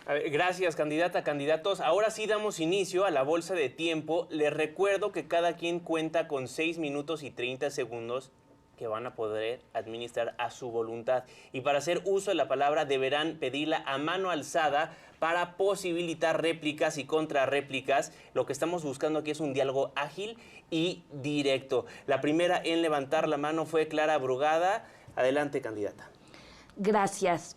A ver, gracias, candidata, candidatos. Ahora sí damos inicio a la bolsa de tiempo. Les recuerdo que cada quien cuenta con 6 minutos y 30 segundos que van a poder administrar a su voluntad. Y para hacer uso de la palabra deberán pedirla a mano alzada para posibilitar réplicas y contrarréplicas. Lo que estamos buscando aquí es un diálogo ágil y directo. La primera en levantar la mano fue Clara Brugada. Adelante, candidata. Gracias.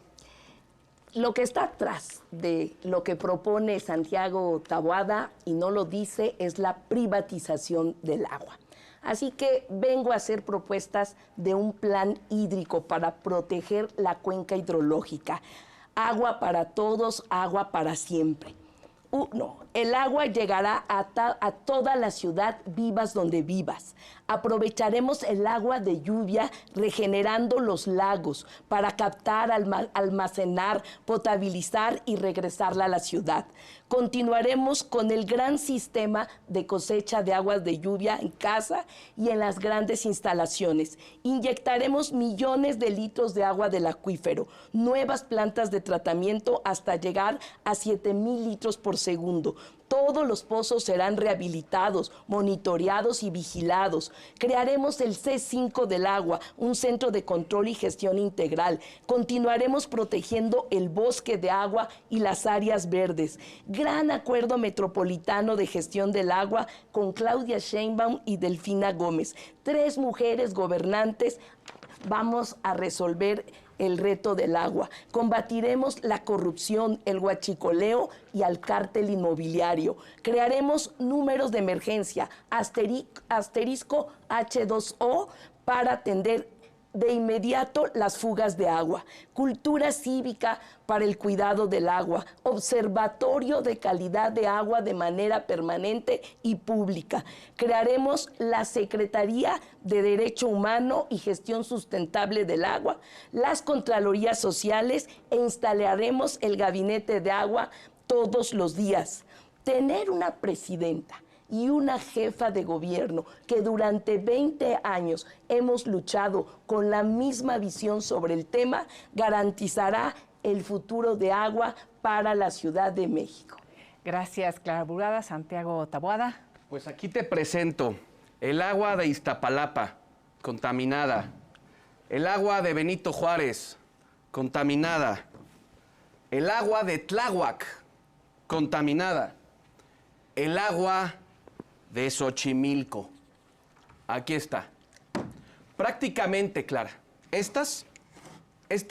Lo que está atrás de lo que propone Santiago Taboada, y no lo dice, es la privatización del agua. Así que vengo a hacer propuestas de un plan hídrico para proteger la cuenca hidrológica. Agua para todos, agua para siempre. Uno, el agua llegará a toda la ciudad, vivas donde vivas. Aprovecharemos el agua de lluvia regenerando los lagos para captar, almacenar, potabilizar y regresarla a la ciudad. Continuaremos con el gran sistema de cosecha de aguas de lluvia en casa y en las grandes instalaciones. Inyectaremos millones de litros de agua del acuífero, nuevas plantas de tratamiento hasta llegar a 7,000 litros por segundo. Todos los pozos serán rehabilitados, monitoreados y vigilados. Crearemos el C5 del agua, un centro de control y gestión integral. Continuaremos protegiendo el bosque de agua y las áreas verdes. Gran acuerdo metropolitano de gestión del agua con Claudia Sheinbaum y Delfina Gómez. 3 mujeres gobernantes. Vamos a resolver el reto del agua. Combatiremos la corrupción, el huachicoleo y al cártel inmobiliario. Crearemos números de emergencia, asterisco H2O, para atender de inmediato las fugas de agua, cultura cívica para el cuidado del agua, observatorio de calidad de agua de manera permanente y pública. Crearemos la Secretaría de Derecho Humano y Gestión Sustentable del Agua, las Contralorías Sociales e instalaremos el Gabinete de Agua todos los días. Tener una presidenta y una jefa de gobierno que durante 20 años hemos luchado con la misma visión sobre el tema, garantizará el futuro de agua para la Ciudad de México. Gracias, Clara Brugada. Santiago Taboada. Pues aquí te presento el agua de Iztapalapa, contaminada. El agua de Benito Juárez, contaminada. El agua de Tláhuac, contaminada. El agua de Xochimilco. Aquí está. Prácticamente, Clara, estas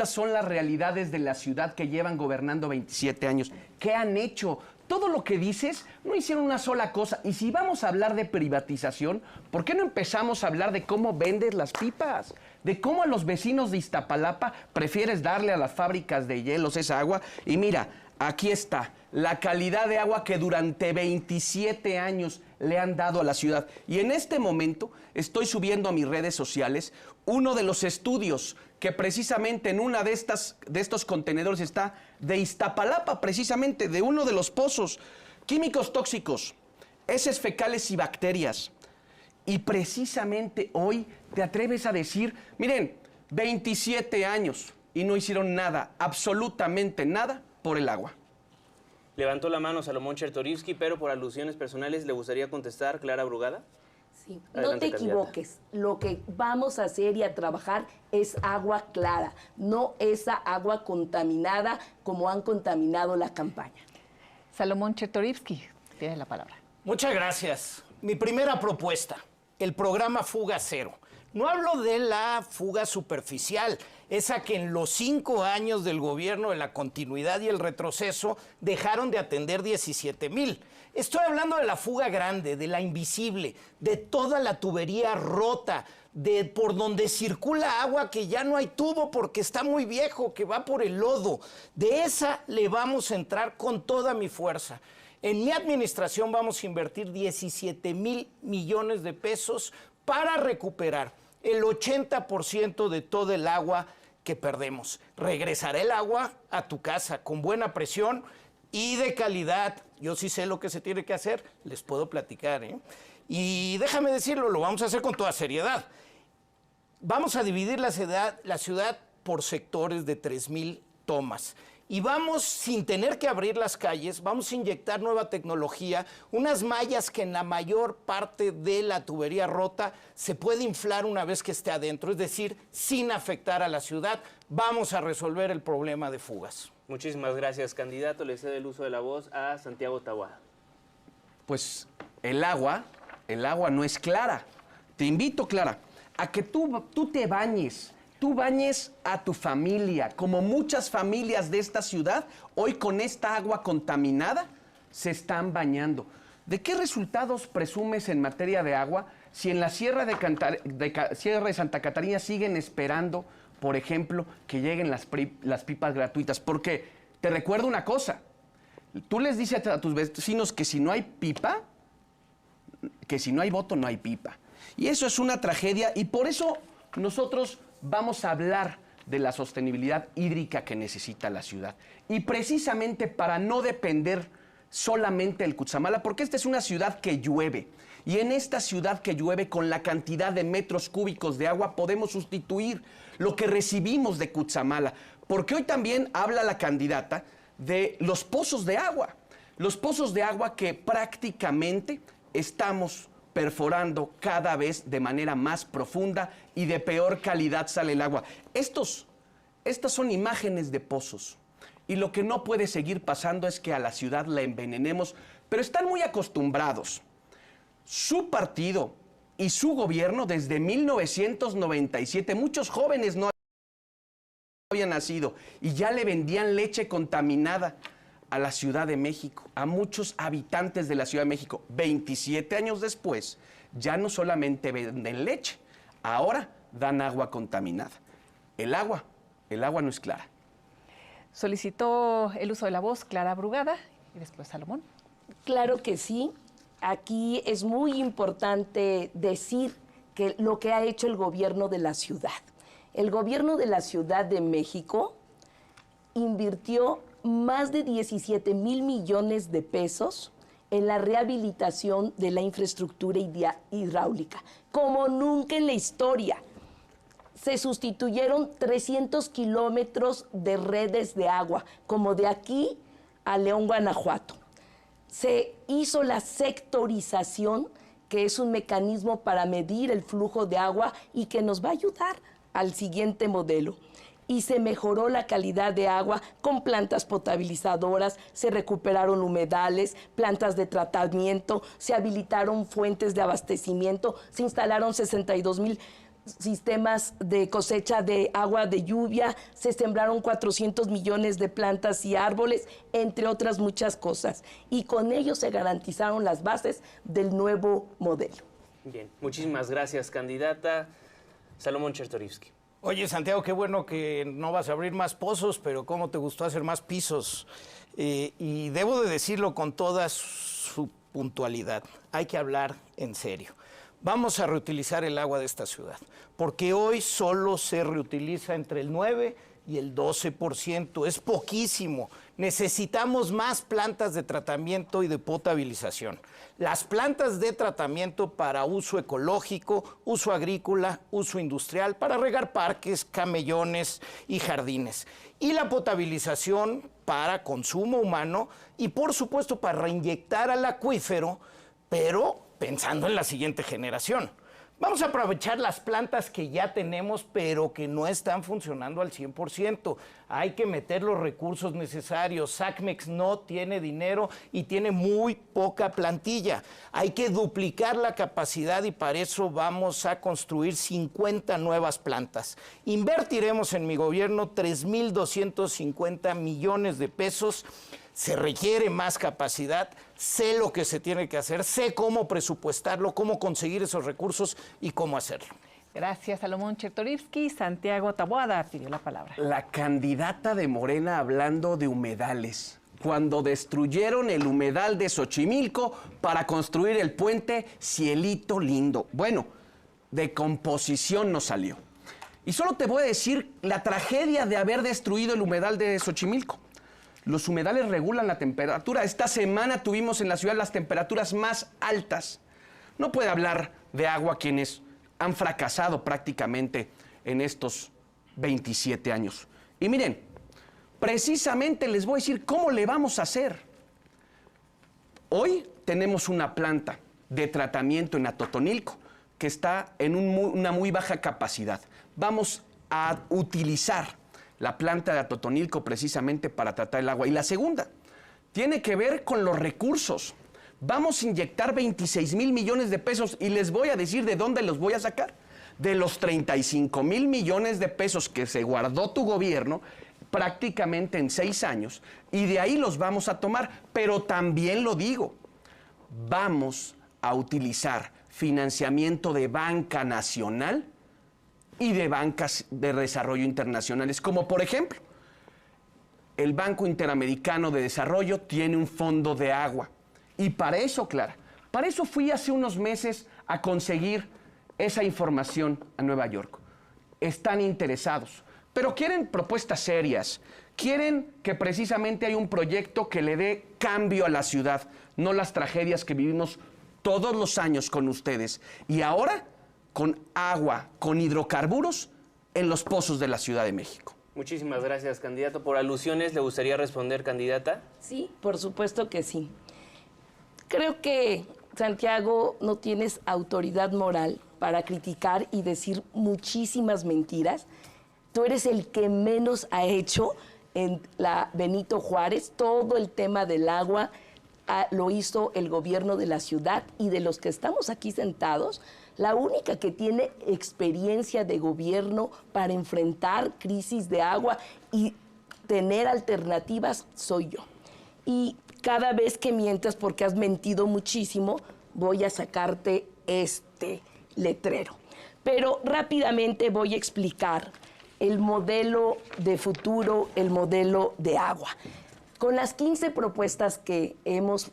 son las realidades de la ciudad que llevan gobernando 27 años. ¿Qué han hecho? Todo lo que dices, no hicieron una sola cosa. Y si vamos a hablar de privatización, ¿por qué no empezamos a hablar de cómo vendes las pipas? De cómo a los vecinos de Iztapalapa prefieres darle a las fábricas de hielos esa agua. Y mira, aquí está la calidad de agua que durante 27 años le han dado a la ciudad. Y en este momento estoy subiendo a mis redes sociales uno de los estudios que precisamente en una de estos contenedores está de Iztapalapa, precisamente de uno de los pozos. Químicos tóxicos, heces fecales y bacterias. Y precisamente hoy te atreves a decir, miren, 27 años y no hicieron nada, absolutamente nada por el agua. Levantó la mano Salomón Chertorivsky, pero por alusiones personales, ¿le gustaría contestar Clara Brugada? Sí. Adelante, No te equivoques, lo que vamos a hacer y a trabajar es agua clara, no esa agua contaminada como han contaminado la campaña. Salomón Chertorivsky tiene la palabra. Muchas gracias. Mi primera propuesta, el programa Fuga Cero. No hablo de la fuga superficial, esa que en los 5 años del gobierno de la continuidad y el retroceso dejaron de atender 17,000. Estoy hablando de la fuga grande, de la invisible, de toda la tubería rota, de por donde circula agua que ya no hay tubo porque está muy viejo, que va por el lodo. De esa le vamos a entrar con toda mi fuerza. En mi administración vamos a invertir 17,000 millones de pesos para recuperar el 80% de todo el agua que perdemos. Regresará el agua a tu casa con buena presión y de calidad. Yo sí sé lo que se tiene que hacer, les puedo platicar, ¿eh? Y déjame decirlo, lo vamos a hacer con toda seriedad. Vamos a dividir la ciudad por sectores de 3,000 tomas. Y vamos, sin tener que abrir las calles, vamos a inyectar nueva tecnología, unas mallas que en la mayor parte de la tubería rota se puede inflar una vez que esté adentro, es decir, sin afectar a la ciudad. Vamos a resolver el problema de fugas. Muchísimas gracias, candidato. Le cedo el uso de la voz a Santiago Taboada. Pues el agua no es clara. Te invito, Clara, a que tú te bañes. Tú bañes a tu familia, como muchas familias de esta ciudad, hoy con esta agua contaminada se están bañando. ¿De qué resultados presumes en materia de agua si en la Sierra de Santa Catarina siguen esperando, por ejemplo, que lleguen las pipas gratuitas? Porque te recuerdo una cosa, tú les dices a tus vecinos que si no hay pipa, que si no hay voto no hay pipa. Y eso es una tragedia y por eso nosotros vamos a hablar de la sostenibilidad hídrica que necesita la ciudad. Y precisamente para no depender solamente del Cutzamala, porque esta es una ciudad que llueve. Y en esta ciudad que llueve, con la cantidad de metros cúbicos de agua, podemos sustituir lo que recibimos de Cutzamala. Porque hoy también habla la candidata de los pozos de agua. Los pozos de agua que prácticamente estamos perforando cada vez de manera más profunda y de peor calidad sale el agua. Estas son imágenes de pozos. Y lo que no puede seguir pasando es que a la ciudad la envenenemos, pero están muy acostumbrados. Su partido y su gobierno desde 1997, muchos jóvenes no habían nacido y ya le vendían leche contaminada a la Ciudad de México, a muchos habitantes de la Ciudad de México. 27 años después, ya no solamente venden leche, ahora dan agua contaminada. El agua no es clara. Solicitó el uso de la voz Clara Brugada y después Salomón. Claro que sí. Aquí es muy importante decir que lo que ha hecho el gobierno de la ciudad. El gobierno de la Ciudad de México invirtió más de 17,000 millones de pesos en la rehabilitación de la infraestructura hidráulica, como nunca en la historia. Se sustituyeron 300 kilómetros de redes de agua, como de aquí a León, Guanajuato. Se hizo la sectorización, que es un mecanismo para medir el flujo de agua y que nos va a ayudar al siguiente modelo. Y se mejoró la calidad de agua con plantas potabilizadoras, se recuperaron humedales, plantas de tratamiento, se habilitaron fuentes de abastecimiento, se instalaron 62,000 sistemas de cosecha de agua de lluvia, se sembraron 400 millones de plantas y árboles, entre otras muchas cosas. Y con ello se garantizaron las bases del nuevo modelo. Bien, muchísimas gracias, candidata. Salomón Chertorivsky. Oye, Santiago, qué bueno que no vas a abrir más pozos, pero cómo te gustó hacer más pisos. Y debo de decirlo con toda su puntualidad. Hay que hablar en serio. Vamos a reutilizar el agua de esta ciudad, porque hoy solo se reutiliza entre el 9 y el 12%. Es poquísimo. Necesitamos más plantas de tratamiento y de potabilización. Las plantas de tratamiento para uso ecológico, uso agrícola, uso industrial, para regar parques, camellones y jardines. Y la potabilización para consumo humano y, por supuesto, para reinyectar al acuífero, pero pensando en la siguiente generación. Vamos a aprovechar las plantas que ya tenemos, pero que no están funcionando al 100%. Hay que meter los recursos necesarios. SACMEX no tiene dinero y tiene muy poca plantilla. Hay que duplicar la capacidad y para eso vamos a construir 50 nuevas plantas. Invertiremos en mi gobierno 3,250 millones de pesos. Se requiere más capacidad, sé lo que se tiene que hacer, sé cómo presupuestarlo, cómo conseguir esos recursos y cómo hacerlo. Gracias, Salomón Chertorivsky. Santiago Taboada pidió la palabra. La candidata de Morena hablando de humedales. Cuando destruyeron el humedal de Xochimilco para construir el puente Cielito Lindo. Bueno, de composición no salió. Y solo te voy a decir la tragedia de haber destruido el humedal de Xochimilco. Los humedales regulan la temperatura. Esta semana tuvimos en la ciudad las temperaturas más altas. No puede hablar de agua quienes han fracasado prácticamente en estos 27 años. Y miren, Precisamente les voy a decir cómo le vamos a hacer. Hoy tenemos una planta de tratamiento en Atotonilco que está en una muy baja capacidad. Vamos a utilizar la planta de Atotonilco precisamente para tratar el agua. Y la segunda tiene que ver con los recursos. Vamos a inyectar 26,000 millones de pesos y les voy a decir de dónde los voy a sacar. De los 35,000 millones de pesos que se guardó tu gobierno prácticamente en 6 años, y de ahí los vamos a tomar. Pero también lo digo, vamos a utilizar financiamiento de banca nacional y de bancas de desarrollo internacionales, como por ejemplo, el Banco Interamericano de Desarrollo tiene un fondo de agua. Y para eso, Clara, para eso fui hace unos meses a conseguir esa información a Nueva York. Están interesados, pero quieren propuestas serias. Quieren que precisamente haya un proyecto que le dé cambio a la ciudad, no las tragedias que vivimos todos los años con ustedes. Y ahora, con agua, con hidrocarburos en los pozos de la Ciudad de México. Muchísimas gracias, candidato. Por alusiones, ¿le gustaría responder, candidata? Sí, por supuesto que sí. Creo que, Santiago, no tienes autoridad moral para criticar y decir muchísimas mentiras. Tú eres el que menos ha hecho en la Benito Juárez. Todo el tema del agua lo hizo el gobierno de la ciudad, y de los que estamos aquí sentados, la única que tiene experiencia de gobierno para enfrentar crisis de agua y tener alternativas soy yo. Y cada vez que mientas, porque has mentido muchísimo, voy a sacarte este letrero. Pero rápidamente voy a explicar el modelo de futuro, el modelo de agua. Con las 15 propuestas que hemos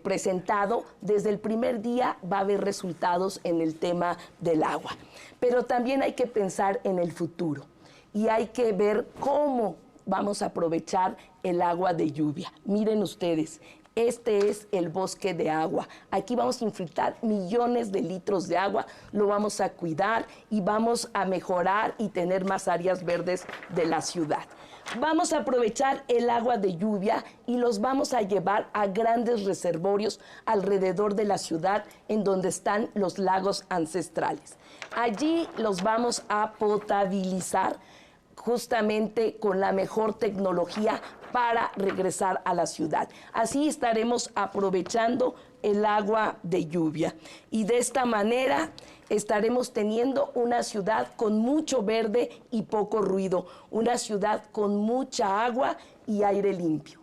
presentado, desde el primer día va a haber resultados en el tema del agua. Pero también hay que pensar en el futuro y hay que ver cómo vamos a aprovechar el agua de lluvia. Miren ustedes, este es el bosque de agua. Aquí vamos a infiltrar millones de litros de agua, lo vamos a cuidar y vamos a mejorar y tener más áreas verdes de la ciudad. Vamos a aprovechar el agua de lluvia y los vamos a llevar a grandes reservorios alrededor de la ciudad, en donde están los lagos ancestrales. Allí los vamos a potabilizar justamente con la mejor tecnología para regresar a la ciudad. Así estaremos aprovechando el agua de lluvia y de esta manera estaremos teniendo una ciudad con mucho verde y poco ruido, una ciudad con mucha agua y aire limpio.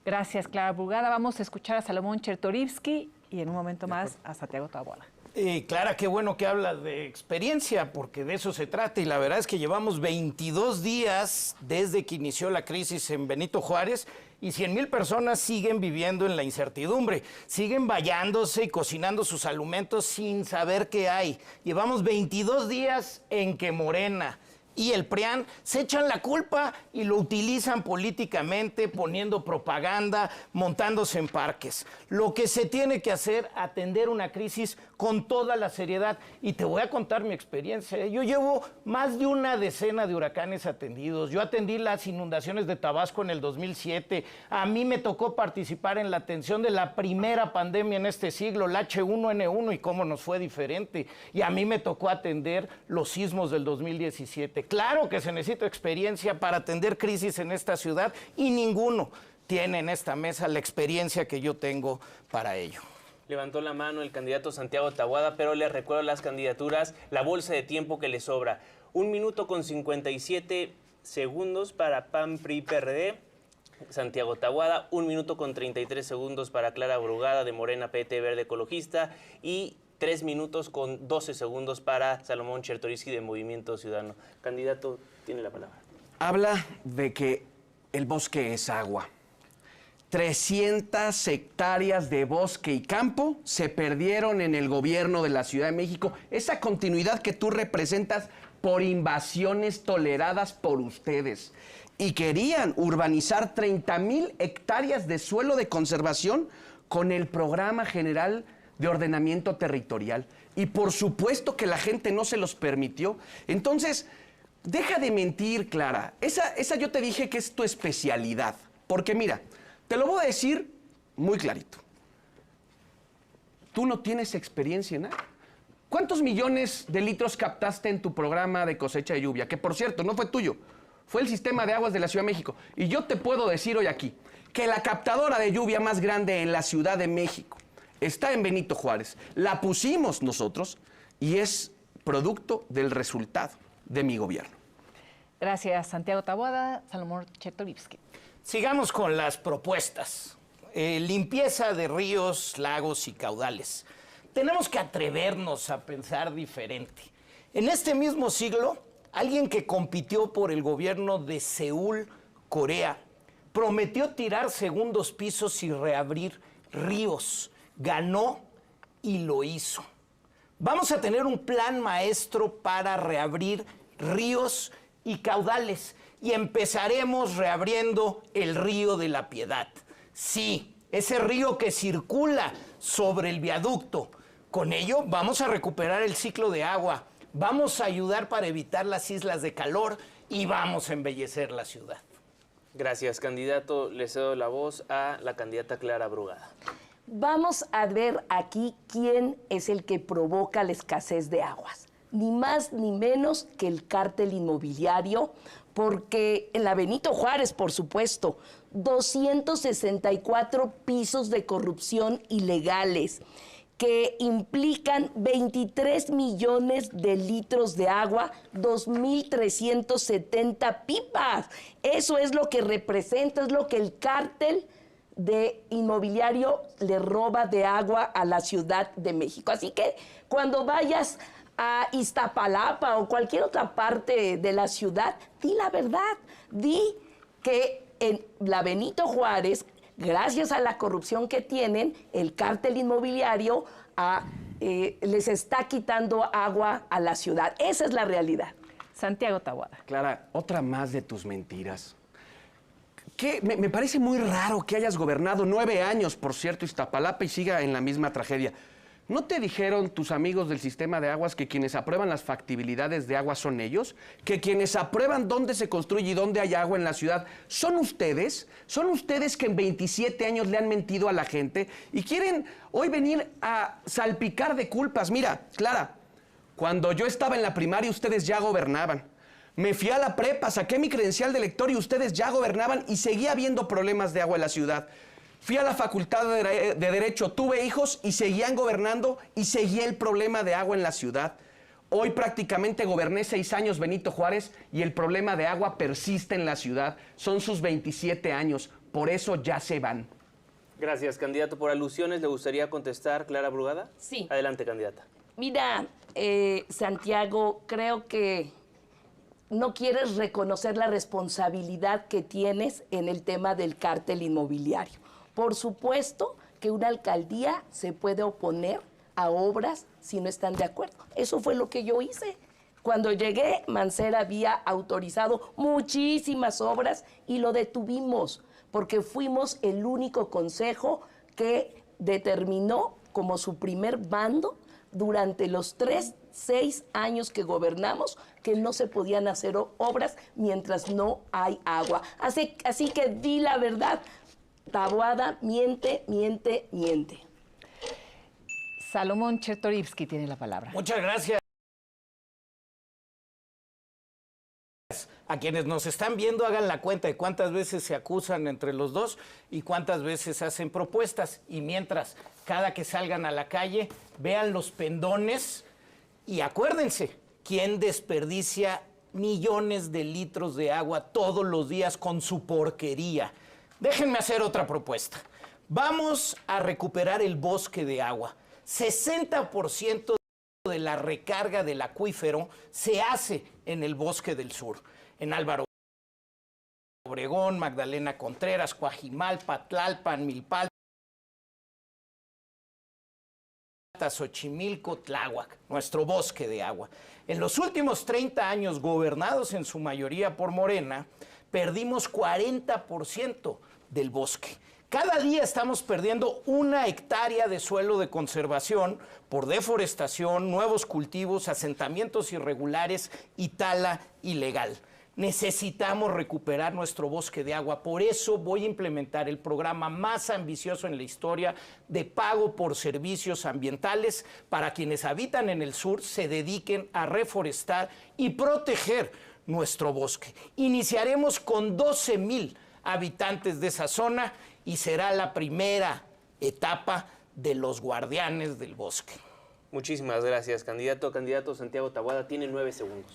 Gracias, Clara Brugada. Vamos a escuchar a Salomón Chertorivsky y en un momento más a Santiago Taboada. Clara, qué bueno que hablas de experiencia, porque de eso se trata. Y la verdad es que llevamos 22 días desde que inició la crisis en Benito Juárez y 100,000 personas siguen viviendo en la incertidumbre. Siguen vallándose y cocinando sus alimentos sin saber qué hay. Llevamos 22 días en que Morena y el PRIAN se echan la culpa y lo utilizan políticamente, poniendo propaganda, montándose en parques. Lo que se tiene que hacer, atender una crisis con toda la seriedad. Y te voy a contar mi experiencia. Yo llevo más de una decena de huracanes atendidos. Yo atendí las inundaciones de Tabasco en el 2007. A mí me tocó participar en la atención de la primera pandemia en este siglo, la H1N1, y cómo nos fue diferente. Y a mí me tocó atender los sismos del 2017. Claro que se necesita experiencia para atender crisis en esta ciudad y ninguno tiene en esta mesa la experiencia que yo tengo para ello. Levantó la mano el candidato Santiago Taboada, pero les recuerdo las candidaturas, la bolsa de tiempo que le sobra. 1 minuto con 57 segundos para PAN, PRI, PRD, Santiago Taboada. 1 minuto con 33 segundos para Clara Brugada, de Morena, PT, Verde Ecologista. Y 3 minutos con 12 segundos para Salomón Chertorivsky, de Movimiento Ciudadano. Candidato, tiene la palabra. Habla de que el bosque es agua. 300 hectáreas de bosque y campo se perdieron en el gobierno de la Ciudad de México. Esa continuidad que tú representas por invasiones toleradas por ustedes. Y querían urbanizar 30,000 hectáreas de suelo de conservación con el Programa General de Ordenamiento Territorial. Y por supuesto que la gente no se los permitió. Entonces, Deja de mentir, Clara. Esa yo te dije que es tu especialidad. Porque mira, te lo voy a decir muy clarito. Tú no tienes experiencia en nada. ¿Cuántos millones de litros captaste en tu programa de cosecha de lluvia? Que por cierto, no fue tuyo, fue el sistema de aguas de la Ciudad de México. Y yo te puedo decir hoy aquí que la captadora de lluvia más grande en la Ciudad de México está en Benito Juárez. La pusimos nosotros y es producto del resultado de mi gobierno. Gracias, Santiago Taboada. Salomón Chertorivsky. Sigamos con las propuestas. Limpieza de ríos, lagos y caudales. Tenemos que atrevernos a pensar diferente. En este mismo siglo, alguien que compitió por el gobierno de Seúl, Corea, prometió tirar segundos pisos y reabrir ríos. Ganó y lo hizo. Vamos a tener un plan maestro para reabrir ríos y caudales y empezaremos reabriendo el río de la Piedad. Sí, ese río que circula sobre el viaducto. Con ello vamos a recuperar el ciclo de agua, vamos a ayudar para evitar las islas de calor y vamos a embellecer la ciudad. Gracias, candidato. Le cedo la voz a la candidata Clara Brugada. Vamos a ver aquí quién es el que provoca la escasez de aguas. Ni más ni menos que el cártel inmobiliario, porque en la Benito Juárez, por supuesto, 264 pisos de corrupción ilegales que implican 23 millones de litros de agua, 2.370 pipas. Eso es lo que representa, es lo que el cártel de inmobiliario le roba de agua a la Ciudad de México. Así que cuando vayas a Iztapalapa o cualquier otra parte de la ciudad, di la verdad, di que en la Benito Juárez, gracias a la corrupción que tienen, el cártel inmobiliario les está quitando agua a la ciudad. Esa es la realidad. Santiago Taboada. Clara, otra más de tus mentiras. Me parece muy raro que hayas gobernado 9 años, por cierto, Iztapalapa y siga en la misma tragedia. ¿No te dijeron tus amigos del sistema de aguas que quienes aprueban las factibilidades de agua son ellos? ¿Que quienes aprueban dónde se construye y dónde hay agua en la ciudad son ustedes? ¿Son ustedes que en 27 años le han mentido a la gente y quieren hoy venir a salpicar de culpas? Mira, Clara, cuando yo estaba en la primaria ustedes ya gobernaban. Me fui a la prepa, saqué mi credencial de lector y ustedes ya gobernaban y seguía habiendo problemas de agua en la ciudad. Fui a la facultad de Derecho, tuve hijos y seguían gobernando y seguía el problema de agua en la ciudad. Hoy prácticamente goberné 6 años Benito Juárez y el problema de agua persiste en la ciudad. Son sus 27 años, por eso ya se van. Gracias, candidato. Por alusiones, ¿le gustaría contestar Clara Brugada? Sí. Adelante, candidata. Mira, Santiago, creo que no quieres reconocer la responsabilidad que tienes en el tema del cártel inmobiliario. Por supuesto que una alcaldía se puede oponer a obras si no están de acuerdo. Eso fue lo que yo hice. Cuando llegué, Mancera había autorizado muchísimas obras y lo detuvimos, porque fuimos el único consejo que determinó como su primer bando durante los 6 años que gobernamos que no se podían hacer obras mientras no hay agua. Así que di la verdad. Taboada miente, miente, miente. Salomón Chertorivsky tiene la palabra. Muchas gracias. A quienes nos están viendo, hagan la cuenta de cuántas veces se acusan entre los dos y cuántas veces hacen propuestas. Y mientras, cada que salgan a la calle, vean los pendones y acuérdense, ¿quién desperdicia millones de litros de agua todos los días con su porquería? Déjenme hacer otra propuesta. Vamos a recuperar el bosque de agua. 60% de la recarga del acuífero se hace en el Bosque del Sur. En Álvaro Obregón, Magdalena Contreras, Coajimalpa, Tlalpan, Milpalta, Xochimilco, Tláhuac, nuestro bosque de agua. En los últimos 30 años, gobernados en su mayoría por Morena, perdimos 40% del bosque. Cada día estamos perdiendo 1 hectárea de suelo de conservación por deforestación, nuevos cultivos, asentamientos irregulares y tala ilegal. Necesitamos recuperar nuestro bosque de agua. Por eso voy a implementar el programa más ambicioso en la historia de pago por servicios ambientales para quienes habitan en el sur se dediquen a reforestar y proteger nuestro bosque. Iniciaremos con 12,000 habitantes de esa zona y será la primera etapa de los guardianes del bosque. Muchísimas gracias, candidato. Candidato Santiago Taboada, tiene 9 segundos.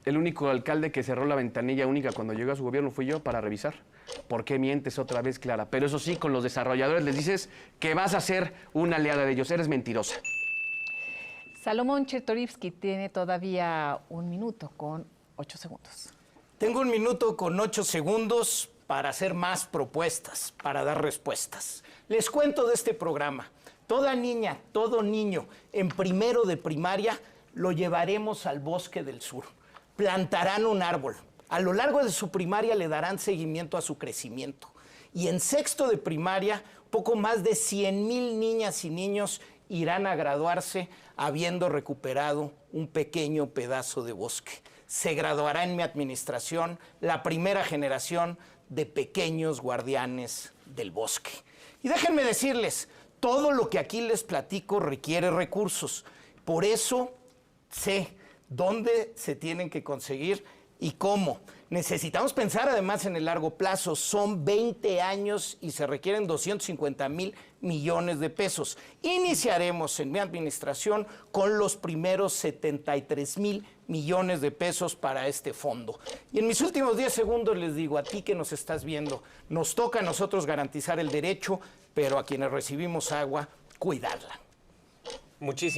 El único alcalde que cerró la ventanilla única cuando llegó a su gobierno fui yo para revisar. ¿Por qué mientes otra vez, Clara? Pero eso sí, con los desarrolladores les dices que vas a ser una aliada de ellos. Eres mentirosa. Salomón Chertorivsky tiene todavía 1 minuto con 8 segundos. Tengo 1 minuto con 8 segundos para hacer más propuestas, para dar respuestas. Les cuento de este programa. Toda niña, todo niño en primero de primaria lo llevaremos al Bosque del Sur. Plantarán un árbol. A lo largo de su primaria le darán seguimiento a su crecimiento. Y en sexto de primaria, poco más de 100,000 niñas y niños irán a graduarse habiendo recuperado un pequeño pedazo de bosque. Se graduará en mi administración la primera generación de pequeños guardianes del bosque. Y déjenme decirles, todo lo que aquí les platico requiere recursos. Por eso sé dónde se tienen que conseguir y cómo. Necesitamos pensar además en el largo plazo. Son 20 años y se requieren 250,000 millones de pesos. Iniciaremos en mi administración con los primeros 73,000 millones de pesos para este fondo. Y en mis últimos 10 segundos les digo a ti que nos estás viendo, nos toca a nosotros garantizar el derecho, pero a quienes recibimos agua, cuidarla. Muchísimas